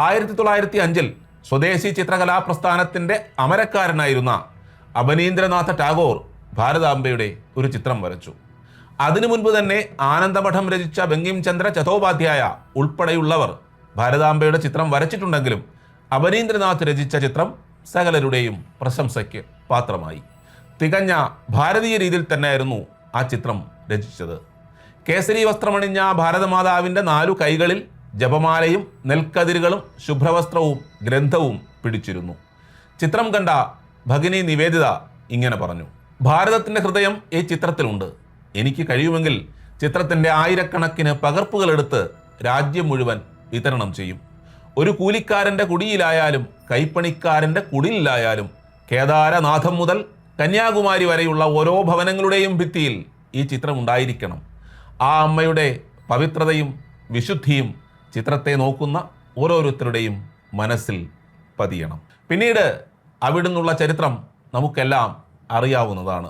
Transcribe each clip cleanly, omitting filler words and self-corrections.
1905 സ്വദേശി ചിത്രകലാ പ്രസ്ഥാനത്തിൻ്റെ അമരക്കാരനായിരുന്ന അബനീന്ദ്രനാഥ ടാഗോർ ഭാരതാംബയുടെ ഒരു ചിത്രം വരച്ചു. അതിനു മുൻപ് തന്നെ ആനന്ദമഠം രചിച്ച ബങ്കിം ചന്ദ്ര ചതോപാധ്യായ ഉൾപ്പെടെയുള്ളവർ ഭാരതാംബയുടെ ചിത്രം വരച്ചിട്ടുണ്ടെങ്കിലും അബനീന്ദ്രനാഥ് രചിച്ച ചിത്രം സകലരുടെയും പ്രശംസയ്ക്ക് പാത്രമായി. തികഞ്ഞ ഭാരതീയ രീതിയിൽ തന്നെയായിരുന്നു ആ ചിത്രം രചിച്ചത്. കേസരി വസ്ത്രമണിഞ്ഞ ഭാരതമാതാവിൻ്റെ 4 കൈകളിൽ ജപമാലയും നെൽക്കതിരുകളും ശുഭ്രവസ്ത്രവും ഗ്രന്ഥവും പിടിച്ചിരുന്നു. ചിത്രം കണ്ട ഭഗിനി നിവേദിത ഇങ്ങനെ പറഞ്ഞു: ഭാരതത്തിൻ്റെ ഹൃദയം ഈ ചിത്രത്തിലുണ്ട്. എനിക്ക് കഴിയുമെങ്കിൽ ചിത്രത്തിൻ്റെ ആയിരക്കണക്കിന് പകർപ്പുകളെടുത്ത് രാജ്യം മുഴുവൻ വിതരണം ചെയ്യും. ഒരു കൂലിക്കാരൻ്റെ കുടിയിലായാലും കൈപ്പണിക്കാരൻ്റെ കുടിലായാലും കേദാരനാഥം മുതൽ കന്യാകുമാരി വരെയുള്ള ഓരോ ഭവനങ്ങളുടെയും ഭിത്തിയിൽ ഈ ചിത്രം ഉണ്ടായിരിക്കണം. ആ അമ്മയുടെ പവിത്രതയും വിശുദ്ധിയും ചിത്രത്തെ നോക്കുന്ന ഓരോരുത്തരുടെയും മനസ്സിൽ പതിയണം. പിന്നീട് അവിടുന്നുള്ള ചരിത്രം നമുക്കെല്ലാം അറിയാവുന്നതാണ്.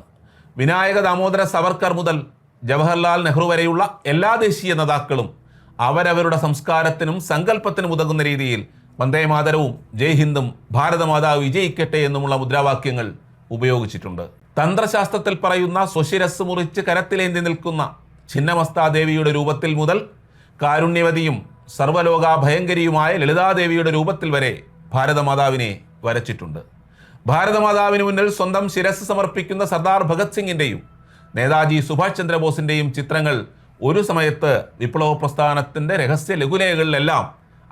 വിനായക ദാമോദര സവർക്കർ മുതൽ ജവഹർലാൽ നെഹ്റു വരെയുള്ള എല്ലാ ദേശീയ നേതാക്കളും അവരവരുടെ സംസ്കാരത്തിനും സങ്കല്പത്തിനും ഉതകുന്ന രീതിയിൽ വന്ദേമാതരവും ജയ് ഹിന്ദും ഭാരതമാതാവ് വിജയിക്കട്ടെ എന്നുമുള്ള മുദ്രാവാക്യങ്ങൾ ഉപയോഗിച്ചിട്ടുണ്ട്. തന്ത്രശാസ്ത്രത്തിൽ പറയുന്ന സ്വശിരസ് മുറിച്ച് കരത്തിലേന്തി നിൽക്കുന്ന ഛിന്നമസ്താദേവിയുടെ രൂപത്തിൽ മുതൽ കാരുണ്യവതിയും സർവലോകാഭയങ്കരിയുമായ ലളിതാദേവിയുടെ രൂപത്തിൽ വരെ ഭാരതമാതാവിനെ വരച്ചിട്ടുണ്ട്. ഭാരതമാതാവിന് മുന്നിൽ സ്വന്തം ശിരസ് സമർപ്പിക്കുന്ന സർദാർ ഭഗത് സിംഗിൻ്റെയും നേതാജി സുഭാഷ് ചന്ദ്രബോസിൻ്റെയും ചിത്രങ്ങൾ ഒരു സമയത്ത് വിപ്ലവ പ്രസ്ഥാനത്തിൻ്റെ രഹസ്യ ലഘുലേഖകളിലെല്ലാം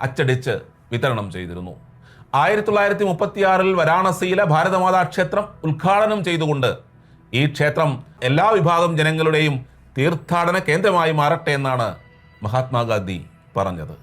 അച്ചടിച്ച് വിതരണം ചെയ്തിരുന്നു. 1936 വാരാണസിയിലെ ഭാരതമാതാ ക്ഷേത്രം ഉദ്ഘാടനം ചെയ്തുകൊണ്ട് ഈ ക്ഷേത്രം എല്ലാ വിഭാഗം ജനങ്ങളുടെയും തീർത്ഥാടന കേന്ദ്രമായി മാറട്ടെ എന്നാണ് മഹാത്മാഗാന്ധി പറഞ്ഞത്.